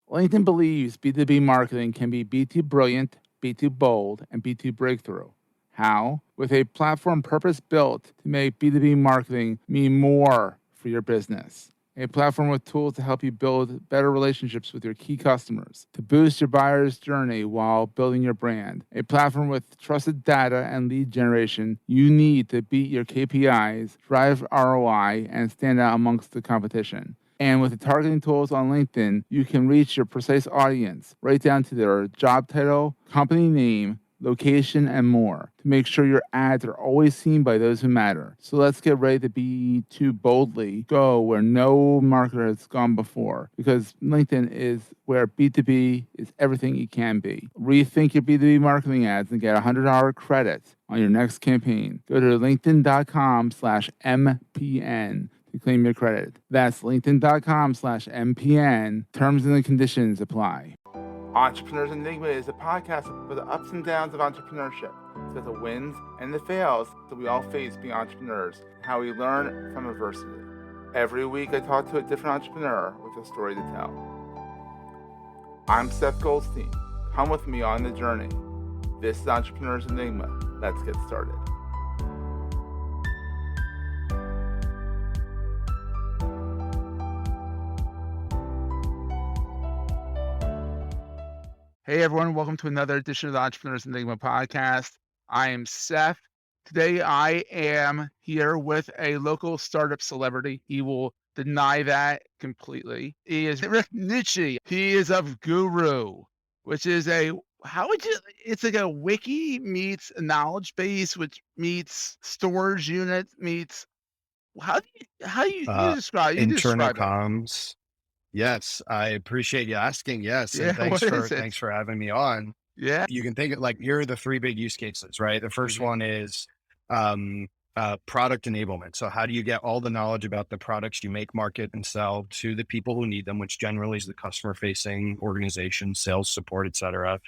LinkedIn believes B2B marketing can be B2 brilliant, B2 bold, and B2 breakthrough. How? With a platform purpose-built to make B2B marketing mean more for your business. A platform with tools to help you build better relationships with your key customers, to boost your buyer's journey while building your brand. A platform with trusted data and lead generation you need to beat your KPIs, drive ROI, and stand out amongst the competition. And with the targeting tools on LinkedIn, you can reach your precise audience right down to their job title, company name, location, and more to make sure your ads are always seen by those who matter. So let's get ready to be too boldly go where no marketer has gone before, because LinkedIn is where B2B is everything it can be. Rethink your B2B marketing ads and get $100 credit on your next campaign. Go to linkedin.com/MPN to claim your credit. That's linkedin.com/MPN. Terms and conditions apply. Entrepreneurs Enigma is a podcast for the ups and downs of entrepreneurship. It's about the wins and the fails that we all face being entrepreneurs, and how we learn from adversity. Every week I talk to a different entrepreneur with a story to tell. I'm Seth Goldstein. Come with me on the journey. This is Entrepreneurs Enigma. Let's get started. Hey everyone, welcome to another edition of the Entrepreneurs Enigma podcast. I am Seth. Today I am here with a local startup celebrity. He will deny that completely. He is Nucci. He is of Guru, which is it's like a wiki meets a knowledge base, which meets storage unit meets, how do you describe internal it? comms. Yes, I appreciate you asking. Yes, and Yeah, what is it? thanks for having me on. Yeah. You can think of like, here are the three big use cases, right? The first one is product enablement. So how do you get all the knowledge about the products you make, market, and sell to the people who need them, which generally is the customer facing organization, sales support, et cetera.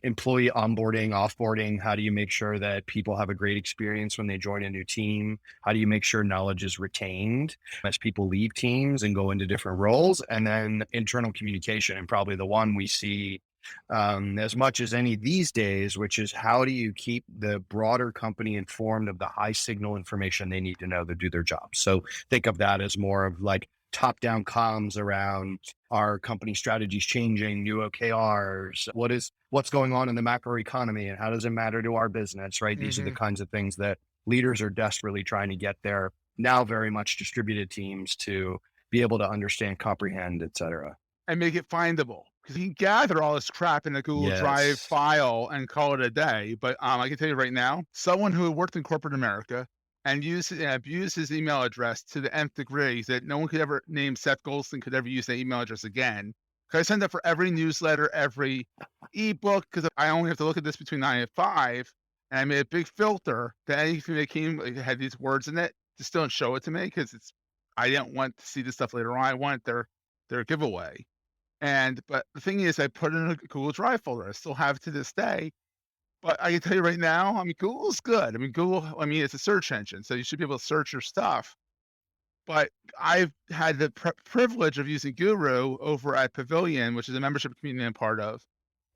Employee onboarding, offboarding. How do you make sure that people have a great experience when they join a new team? How do you make sure knowledge is retained as people leave teams and go into different roles? And then internal communication, and probably the one we see as much as any these days, which is how do you keep the broader company informed of the high signal information they need to know to do their job? So think of that as more of like top-down comms around our company strategies changing, new OKRs, what's going on in the macro economy, and how does it matter to our business, right? These are the kinds of things that leaders are desperately trying to get their now very much distributed teams to be able to understand, comprehend, et cetera. And make it findable. Because you can gather all this crap in a Google Drive file and call it a day. But I can tell you right now, someone who worked in corporate America and abused his email address to the nth degree, that no one could ever name Seth Goldstein could ever use that email address again. Because I send that for every newsletter, every ebook, because I only have to look at this between 9 and 5. And I made a big filter that anything that came had these words in it, just don't show it to me, because I didn't want to see this stuff later on. I want their giveaway. But the thing is, I put it in a Google Drive folder. I still have it to this day. But I can tell you right now, Google's good. Google, it's a search engine, so you should be able to search your stuff. But I've had the privilege of using Guru over at Pavilion, which is a membership community I'm part of.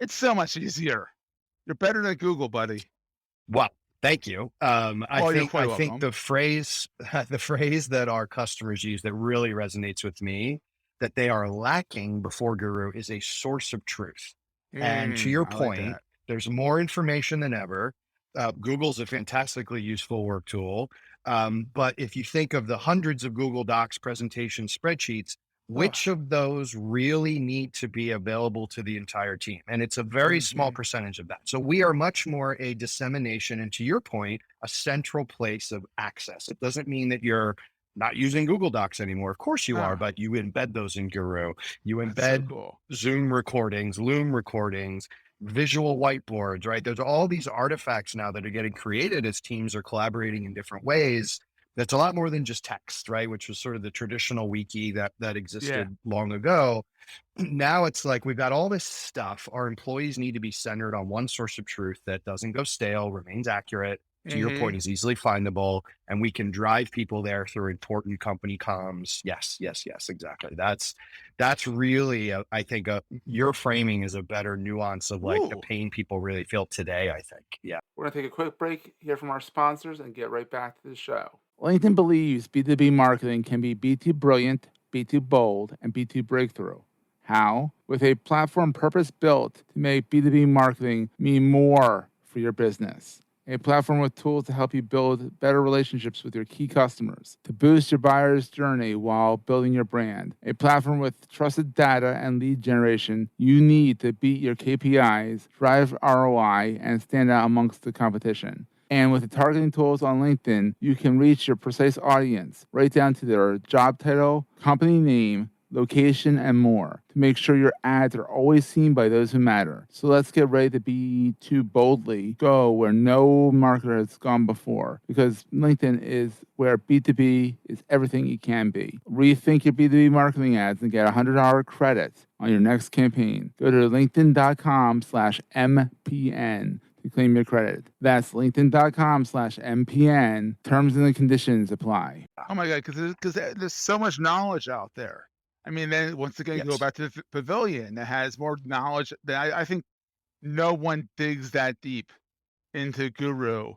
It's so much easier. You're better than Google, buddy. Well, thank you. I think the phrase that our customers use that really resonates with me, that they are lacking before Guru, is a source of truth. And to your point, there's more information than ever. Google's a fantastically useful work tool. But if you think of the hundreds of Google Docs presentation spreadsheets, which of those really need to be available to the entire team? And it's a very small percentage of that. So we are much more a dissemination, and to your point, a central place of access. It doesn't mean that you're not using Google Docs anymore. Of course you are, but you embed those in Guru. You embed Zoom recordings, Loom recordings, visual whiteboards, right? There's all these artifacts now that are getting created as teams are collaborating in different ways. That's a lot more than just text, right? Which was sort of the traditional wiki that existed long ago. Now it's like, we've got all this stuff. Our employees need to be centered on one source of truth that doesn't go stale, remains accurate, to your point, is easily findable, and we can drive people there through important company comms. Yes, yes, yes, exactly. That's really, I think, your framing is a better nuance of like the pain people really feel today, I think. Yeah. We're going to take a quick break, hear from our sponsors, and get right back to the show. LinkedIn believes B2B marketing can be B2 brilliant, B2 bold, and B2 breakthrough. How? With a platform purpose built to make B2B marketing mean more for your business. A platform with tools to help you build better relationships with your key customers, to boost your buyer's journey while building your brand. A platform with trusted data and lead generation you need to beat your KPIs, drive ROI, and stand out amongst the competition. And with the targeting tools on LinkedIn, you can reach your precise audience right down to their job title, company name, location, and more to make sure your ads are always seen by those who matter. So let's get ready to B2 boldly go where no marketer has gone before, because LinkedIn is where B2B is everything it can be. Rethink your B2B marketing ads and get $100 credits on your next campaign. Go to linkedin.com/MPN to claim your credit. That's linkedin.com/MPN. Terms and conditions apply. Oh my God, because there's so much knowledge out there. I mean, then once again, go back to the pavilion that has more knowledge that I think no one digs that deep into Guru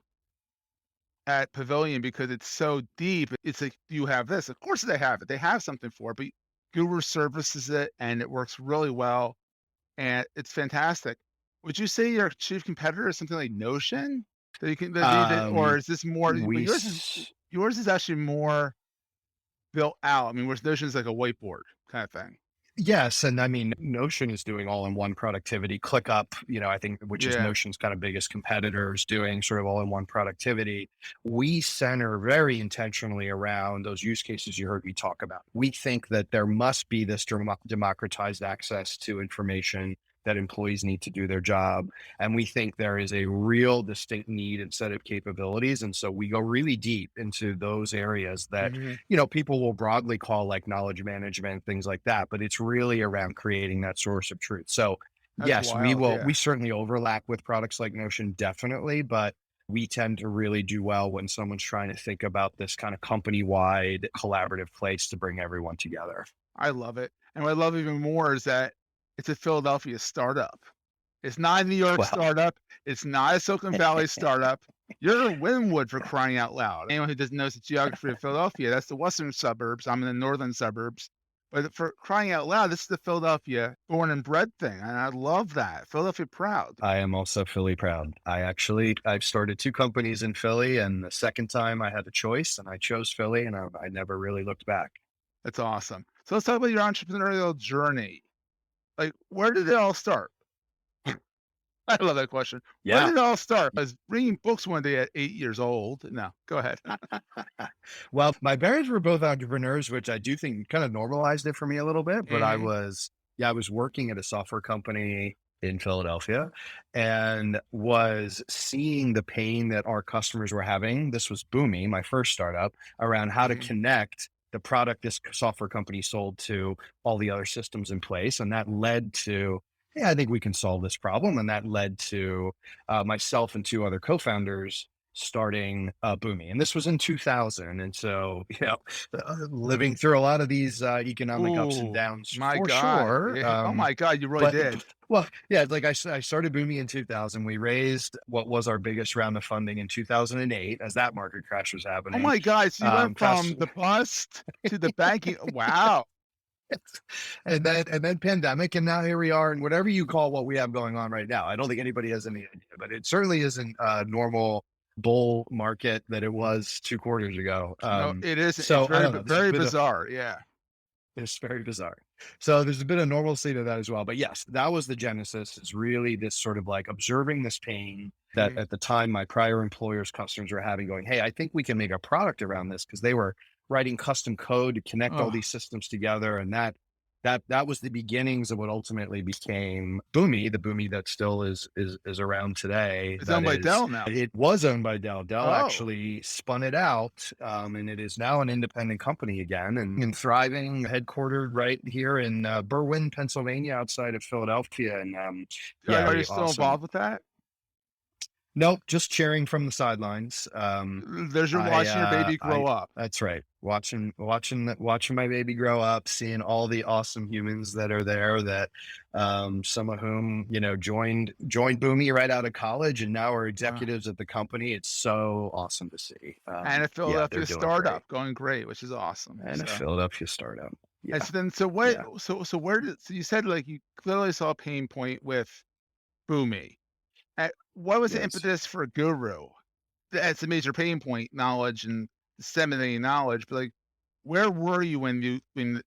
at Pavilion, because it's so deep. It's like, you have this. Of course they have it. They have something for it, but Guru services it and it works really well and it's fantastic. Would you say your chief competitor is something like Notion? That you can, or is this more? But yours is actually more built out. I mean, whereas Notion is like a whiteboard kind of thing. Yes, and I mean, Notion is doing all-in-one productivity. ClickUp, I think, which is Notion's kind of biggest competitor, is doing sort of all-in-one productivity. We center very intentionally around those use cases you heard me talk about. We think that there must be this democratized access to information that employees need to do their job. And we think there is a real distinct need and set of capabilities. And so we go really deep into those areas that, people will broadly call like knowledge management, things like that, but it's really around creating that source of truth. So yes, we certainly overlap with products like Notion, definitely, but we tend to really do well when someone's trying to think about this kind of company-wide collaborative place to bring everyone together. I love it. And what I love even more is that it's a Philadelphia startup. It's not a New York startup. It's not a Silicon Valley startup. You're in Wynwood, for crying out loud. Anyone who doesn't know the geography of Philadelphia, that's the western suburbs. I'm in the northern suburbs. But for crying out loud, this is the Philadelphia born and bred thing. And I love that. Philadelphia proud. I am also Philly proud. I've started 2 companies in Philly, and the second time I had a choice and I chose Philly, and I never really looked back. That's awesome. So let's talk about your entrepreneurial journey. Like, where did it all start? I love that question. Where did it all start? I was reading books one day at 8 years old. No, go ahead. Well, my parents were both entrepreneurs, which I do think kind of normalized it for me a little bit. But I was working at a software company in Philadelphia and was seeing the pain that our customers were having. This was Boomi, my first startup, around how to connect the product this software company sold to all the other systems in place. And that led to, I think we can solve this problem. And that led to myself and 2 other co-founders starting Boomi. And this was in 2000. And so, living through a lot of these economic ups and downs, sure. Oh my God, you really did. Well, like I started Boomi in 2000. We raised what was our biggest round of funding in 2008 as that market crash was happening. Oh my God, so you went from the bust to the banking. Wow. And then pandemic, and now here we are, and whatever you call what we have going on right now. I don't think anybody has any idea, but it certainly isn't a normal bull market that it was 2 quarters ago. No, it is. So it's very bizarre. It's very bizarre. So there's a bit of normalcy to that as well. But yes, that was the genesis. It's really this sort of like observing this pain that at the time my prior employers' customers were having, going, hey, I think we can make a product around this, because they were writing custom code to connect all these systems together. And that was the beginnings of what ultimately became Boomi, the Boomi that still is around today. It's owned by Dell now. It was owned by Dell. Dell actually spun it out, and it is now an independent company again and thriving, headquartered right here in Berwyn, Pennsylvania, outside of Philadelphia. And are you still involved with that? Nope, just cheering from the sidelines. There's your watching your baby grow up. That's right. Watching my baby grow up, seeing all the awesome humans that are there that, some of whom, joined Boomi right out of college and now are executives at the company. It's so awesome to see. And a Philadelphia startup going great, which is awesome. And a Philadelphia startup. Yeah. And so then, so what, so where did, so you said like you clearly saw a pain point with Boomi. What was the impetus for Guru? That's a major pain point, knowledge and disseminating knowledge. But like, where were you when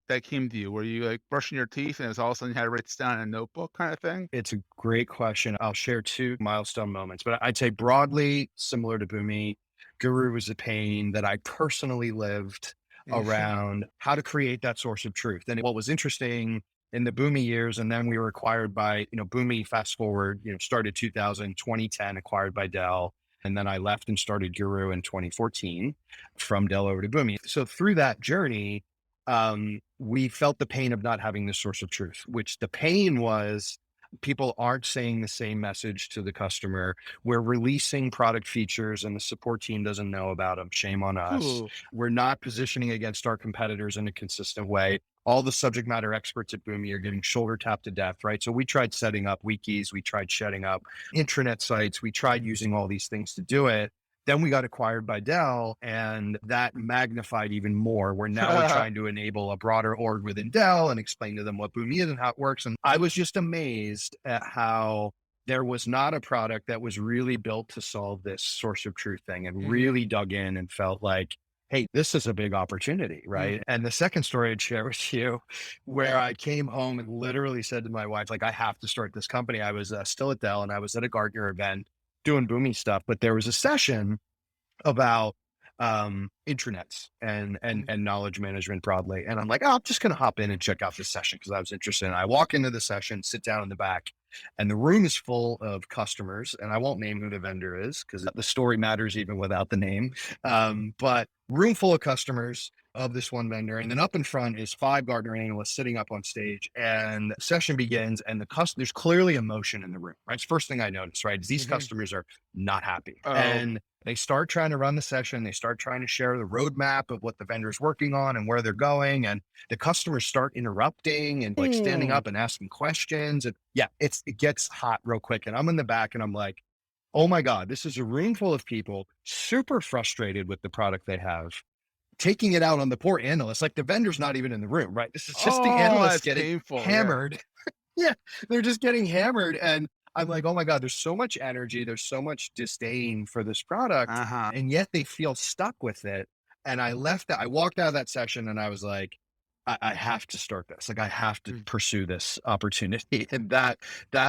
that came to you? Were you like brushing your teeth and it's all of a sudden you had to write this down in a notebook kind of thing? It's a great question. I'll share 2 milestone moments, but I'd say broadly similar to Boomi, Guru was a pain that I personally lived around how to create that source of truth. And what was interesting in the Boomi years, and then we were acquired by, Boomi, fast forward, started 2010, acquired by Dell. And then I left and started Guru in 2014 from Dell over to Boomi. So through that journey, we felt the pain of not having this source of truth, which the pain was people aren't saying the same message to the customer. We're releasing product features and the support team doesn't know about them. Shame on us. Ooh. We're not positioning against our competitors in a consistent way. All the subject matter experts at Boomi are getting shoulder tapped to death, right? So we tried setting up wikis, we tried setting up intranet sites, we tried using all these things to do it. Then we got acquired by Dell and that magnified even more. We're now trying to enable a broader org within Dell and explain to them what Boomi is and how it works. And I was just amazed at how there was not a product that was really built to solve this source of truth thing, and really dug in and felt like, hey, this is a big opportunity, right? And the second story I'd share with you, where I came home and literally said to my wife, like, I have to start this company. I was still at Dell and I was at a Gartner event doing Boomi stuff, but there was a session about intranets and knowledge management broadly. And I'm like, oh, I'm just going to hop in and check out this session because I was interested. And I walk into the session, sit down in the back, and the room is full of customers. And I won't name who the vendor is because the story matters even without the name. But room full of customers of this one vendor. And then up in front is 5 Gartner analysts sitting up on stage, and the session begins and there's clearly emotion in the room, right? It's the first thing I noticed, right? Is these customers are not happy. And they start trying to run the session. They start trying to share the roadmap of what the vendor is working on and where they're going. And the customers start interrupting and like standing up and asking questions. And yeah, it gets hot real quick. And I'm in the back and I'm like, oh my God, this is a room full of people super frustrated with the product they have, taking it out on the poor analysts. Like the vendor's not even in the room, right? This is just the analysts getting hammered. Yeah, they're just getting hammered. And I'm like, oh my God, there's so much energy. There's so much disdain for this product. And yet they feel stuck with it. And I walked out of that session and I was like, I have to start this. Like I have to pursue this opportunity. And that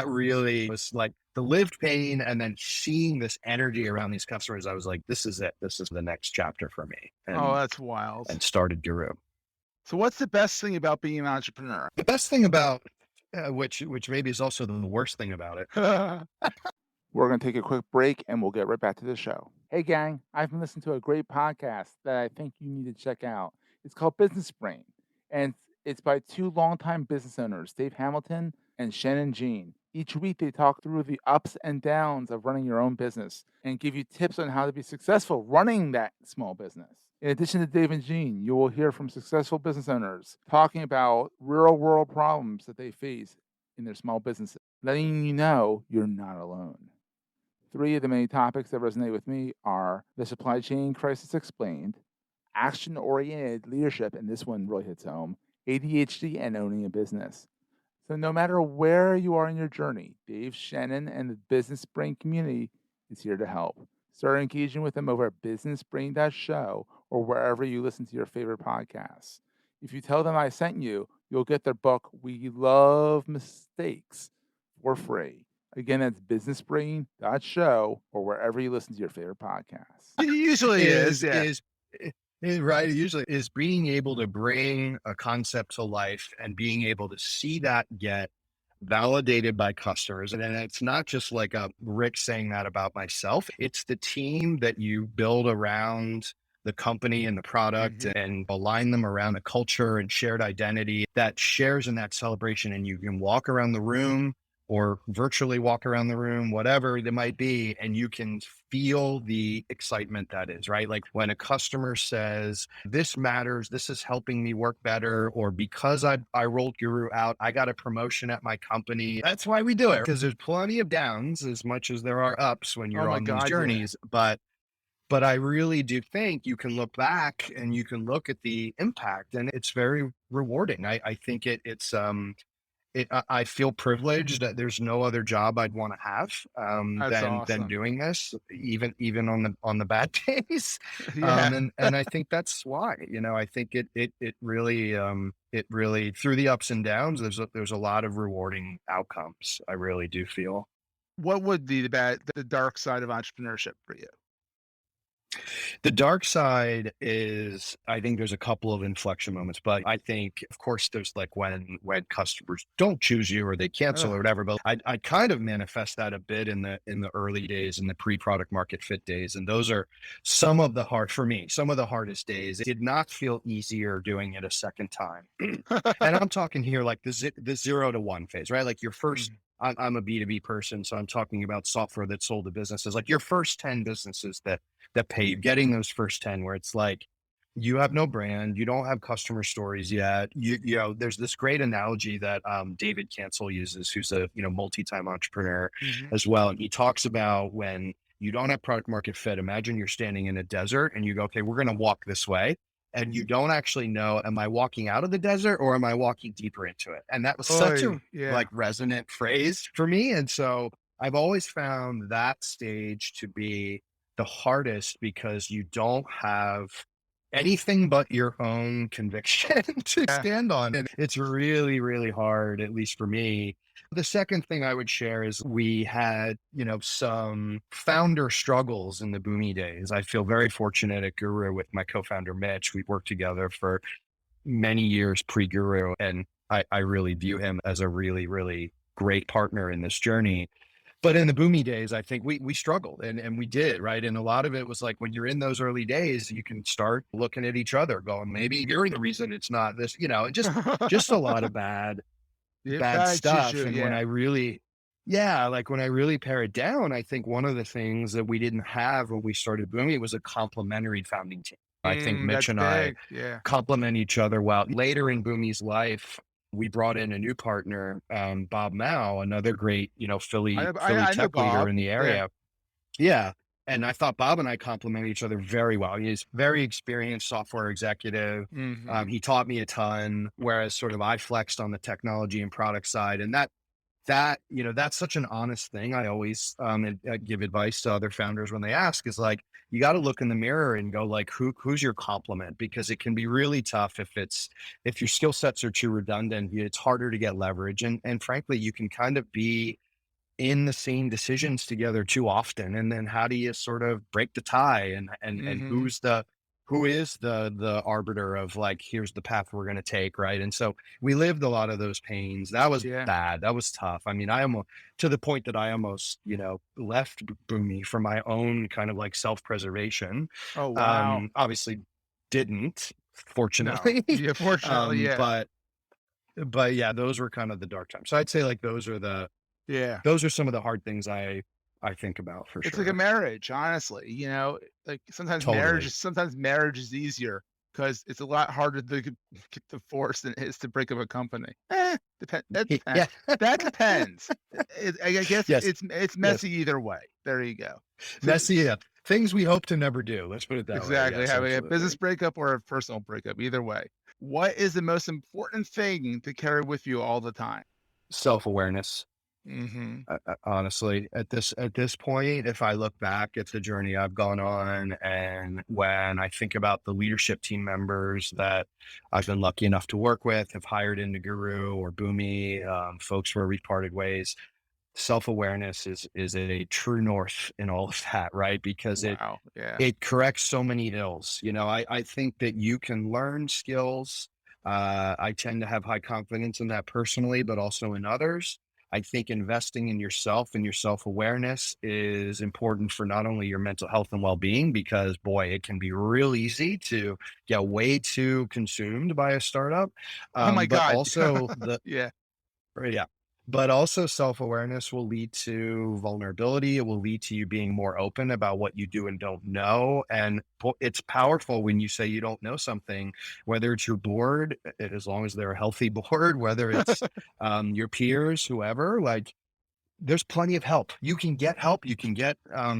really was like the lived pain. And then seeing this energy around these customers, I was like, this is it. This is the next chapter for me. And, that's wild. And started Guru. So what's the best thing about being an entrepreneur? The best thing about which maybe is also the worst thing about it. We're going to take a quick break and we'll get right back to the show. Hey gang, I've been listening to a great podcast that I think you need to check out. It's called Business Brain, and it's by 2 longtime business owners, Dave Hamilton and Shannon Jean. Each week they talk through the ups and downs of running your own business and give you tips on how to be successful running that small business. In addition to Dave and Jean, you will hear from successful business owners talking about real-world problems that they face in their small businesses, letting you know you're not alone. 3 of the many topics that resonate with me are the supply chain crisis explained, action-oriented leadership, and this one really hits home, ADHD, and owning a business. So no matter where you are in your journey, Dave, Shannon, and the Business Brain community is here to help. Start engaging with them over at businessbrain.show or wherever you listen to your favorite podcasts. If you tell them I sent you, you'll get their book, We Love Mistakes, for free. Again, that's businessbrain.show or wherever you listen to your favorite podcasts. It usually is right. It usually is being able to bring a concept to life and being able to see that get validated by customers. And then it's not just like a Rick saying that about myself. It's the team that you build around the company and the product and align them around a culture and shared identity that shares in that celebration. And you can walk around the room or virtually walk around the room, whatever it might be, and you can feel the excitement that is, right? Like when a customer says, this matters, this is helping me work better, or because I rolled Guru out, I got a promotion at my company. That's why we do it, because there's plenty of downs as much as there are ups when you're on these journeys. Yeah. But I really do think you can look back and you can look at the impact, and it's very rewarding. I think I feel privileged that there's no other job I'd want to have than doing this, even on the bad days. And I think that's why, I think it really through the ups and downs, there's a lot of rewarding outcomes. I really do feel. What would be the dark side of entrepreneurship for you? The dark side is, I think there's a couple of inflection moments, but I think, of course, there's like when customers don't choose you or they cancel or whatever. But I kind of manifest that a bit in the early days, in the pre-product market fit days, and those are some of the hardest days. It did not feel easier doing it a second time, and I'm talking here like the 0 to 1 phase, right? Like your first. I'm a B2B person, so I'm talking about software that sold to businesses. Like your first 10 businesses that pay you, getting those first 10 where it's like, you have no brand, you don't have customer stories yet. You know, there's this great analogy that David Cancel uses, who's a, multi-time entrepreneur as well. And he talks about when you don't have product market fit, imagine you're standing in a desert and you go, okay, we're going to walk this way. And you don't actually know, am I walking out of the desert or am I walking deeper into it? And that was such a like resonant phrase for me. And so I've always found that stage to be the hardest because you don't have anything but your own conviction to stand on. And it's really, really hard, at least for me. The second thing I would share is we had, some founder struggles in the Boomi days. I feel very fortunate at Guru with my co-founder, Mitch. We've worked together for many years pre-Guru, and I really view him as a really, really great partner in this journey. But in the Boomi days, I think we struggled and we did, right? And a lot of it was like, when you're in those early days, you can start looking at each other going, maybe you're the reason it's not this, just a lot of bad stuff. And when I really, when I really pare it down, I think one of the things that we didn't have when we started Boomi was a complementary founding team. I think Mitch and I complement each other well. Later in Boomi's life, we brought in a new partner, Bob Mao, another great, Philly tech leader in the area. Yeah. And I thought Bob and I complement each other very well. He's very experienced software executive. He taught me a ton, whereas sort of I flexed on the technology and product side. And that's such an honest thing. I always give advice to other founders when they ask, is like, you got to look in the mirror and go like, who's your complement? Because it can be really tough if your skill sets are too redundant, it's harder to get leverage. And frankly, you can kind of be in the same decisions together too often. And then how do you sort of break the tie and who is the arbiter of like, here's the path we're going to take. Right. And so we lived a lot of those pains. That was bad. That was tough. I mean, to the point that I almost, left Boomi for my own kind of like self-preservation. Oh, wow. Obviously didn't, fortunately. No. Yeah, fortunately. Yeah. But yeah, those were kind of the dark times. So I'd say like, those are some of the hard things I think about for sure. It's like a marriage, honestly, like sometimes marriage is easier because it's a lot harder to get divorced than it is to break up a company. That depends. Yeah. That depends. I guess it's messy either way. There you go. Messy, yeah. Things we hope to never do. Let's put it that way. Exactly. Having a business breakup or a personal breakup, either way. What is the most important thing to carry with you all the time? Self-awareness. Honestly, at this point, if I look back at the journey I've gone on, and when I think about the leadership team members that I've been lucky enough to work with, have hired into Guru or Boomi, folks where we've parted ways, self-awareness is a true north in all of that, right? Because it corrects so many ills. I think that you can learn skills. I tend to have high confidence in that personally, but also in others. I think investing in yourself and your self-awareness is important for not only your mental health and well-being, because boy, it can be real easy to get way too consumed by a startup. Oh my God. Also Yeah. But also self-awareness will lead to vulnerability. It will lead to you being more open about what you do and don't know. And it's powerful when you say you don't know something, whether it's your board, as long as they're a healthy board, whether it's your peers, whoever, like there's plenty of help. You can get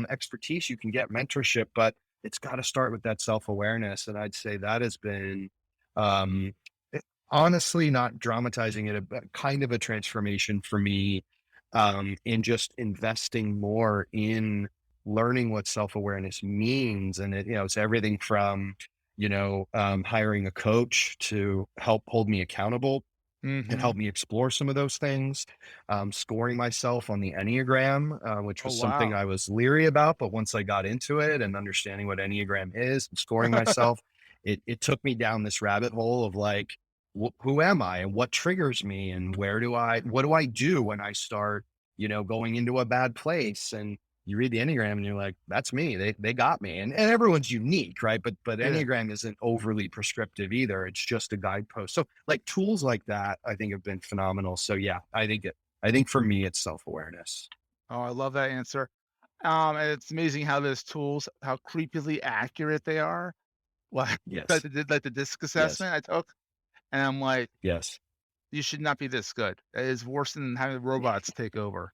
expertise, you can get mentorship, but it's got to start with that self-awareness. And I'd say that has been, um, honestly, not dramatizing it, but kind of a transformation for me, in just investing more in learning what self-awareness means. And it's everything from, hiring a coach to help hold me accountable and Mm-hmm. help me explore some of those things. Scoring myself on the Enneagram, which Oh, was something wow. I was leery about, but once I got into it and understanding what Enneagram is and scoring myself, it took me down this rabbit hole of like, who am I and what triggers me and what do I do when I start, going into a bad place? And you read the Enneagram and you're like, that's me. They got me. And everyone's unique, right? But Yeah. Enneagram isn't overly prescriptive either. It's just a guidepost. So like tools like that, I think have been phenomenal. So yeah, I think for me, it's self-awareness. Oh, I love that answer. And it's amazing how those tools, how creepily accurate they are. Like, Yes. like the disc Yes. assessment I took, and I'm like, Yes. you should not be this good. It is worse than having robots take over.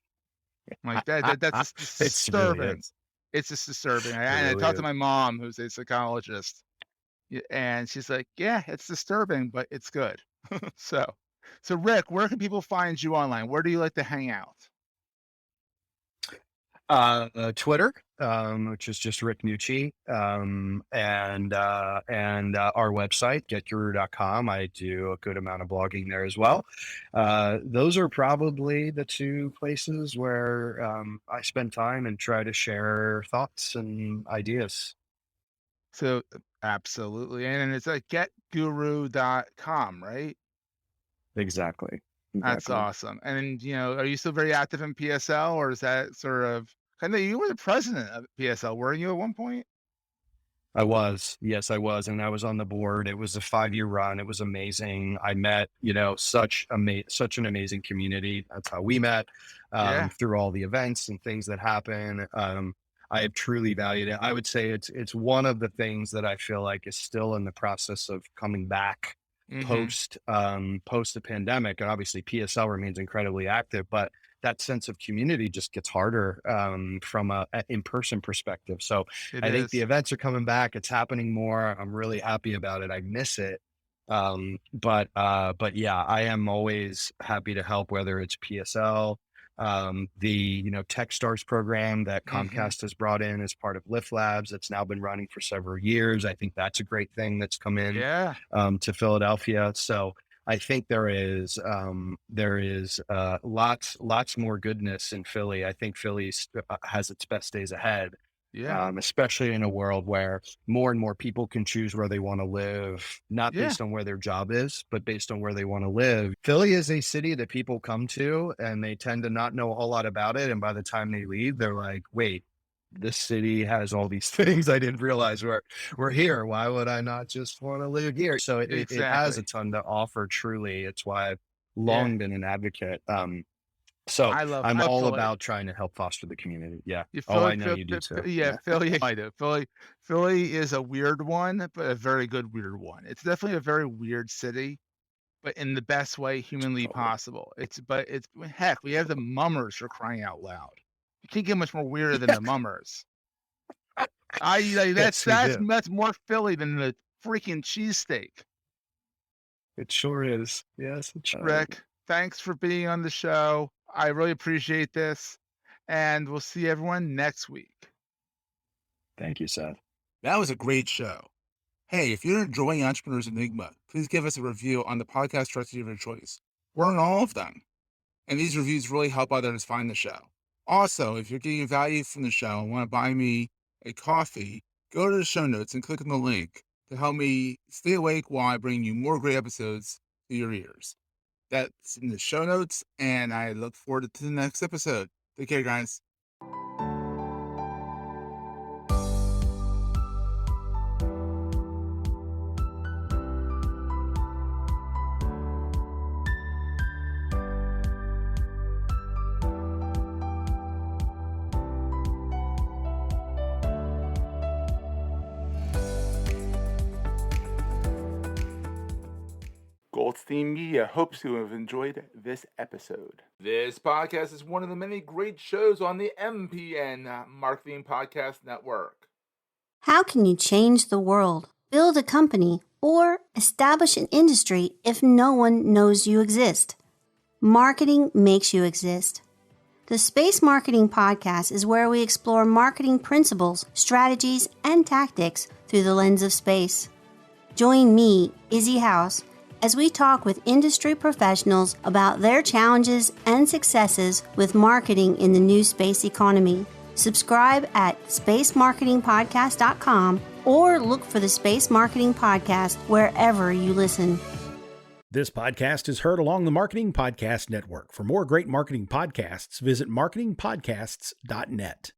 I'm like that's just It really disturbing. is. It's just disturbing. It And I really talked to is. my mom, who's a psychologist, and she's like, "Yeah, it's disturbing, but it's good." So, so Rick, where can people find you online? Where do you like to hang out? Twitter, which is just Rick Nucci, and our website, getguru.com. I do a good amount of blogging there as well. Those are probably the two places where I spend time and try to share thoughts and ideas. So, absolutely, and it's like getguru.com, right? Exactly. That's Exactly. awesome. And, are you still very active in PSL, or is that sort of kind of, you were the president of PSL, weren't you at one point? I was. Yes, I was. And I was on the board. It was a 5-year run. It was amazing. I met, such an amazing community. That's how we met, Yeah. through all the events and things that happen. I have truly valued it. I would say it's one of the things that I feel like is still in the process of coming back Mhm. post the pandemic. And obviously PSL remains incredibly active, but that sense of community just gets harder, from a in-person perspective. So It I think the is. events are coming back. It's happening more. I'm really happy about it. I miss it. But yeah, I am always happy to help, whether it's PSL, the, TechStars program that Mhm. Comcast has brought in as part of Lift Labs. That's now been running for several years. I think that's a great thing that's come in, Yeah. to Philadelphia. So I think there is lots more goodness in Philly. I think Philly has its best days ahead, Yeah. especially in a world where more and more people can choose where they want to live, not Yeah. based on where their job is, but based on where they want to live. Philly is a city that people come to and they tend to not know a whole lot about it. And by the time they leave, they're like, wait, this city has all these things I didn't realize were here. Why would I not just want to live here? So it has a Exactly. ton to offer, truly. It's why I've Yeah. long been an advocate. So I'm I love all Philly. about trying to help foster the community. Yeah. You Oh, Philly, I know you do too. yeah, Yeah. Philly, I do. Philly is a weird one, but a very good weird one. It's definitely a very weird city, but in the best way humanly Totally. possible. It's heck, we have the mummers for crying out loud. You can't get much more weirder than Yeah. the mummers. I like Yes, we do. that's more Philly than the freaking cheesesteak. It sure is. Yes. Rick, thanks for being on the show. I really appreciate this, and we'll see everyone next week. Thank you, Seth. That was a great show. Hey, if you're enjoying Entrepreneurs Enigma, please give us a review on the podcast directory of your choice. We're on all of them, and these reviews really help others find the show. Also, if you're getting value from the show and want to buy me a coffee, go to the show notes and click on the link to help me stay awake while I bring you more great episodes to your ears. That's in the show notes, and I look forward to the next episode. Take care, guys. Theme Media hopes you have enjoyed this episode. This podcast is one of the many great shows on the MPN Marketing Podcast Network. How can you change the world, build a company, or establish an industry if no one knows you exist? Marketing makes you exist. The Space Marketing Podcast is where we explore marketing principles, strategies, and tactics through the lens of space. Join me, Izzy House, as we talk with industry professionals about their challenges and successes with marketing in the new space economy. Subscribe at spacemarketingpodcast.com or look for the Space Marketing Podcast wherever you listen. This podcast is heard along the Marketing Podcast Network. For more great marketing podcasts, visit marketingpodcasts.net.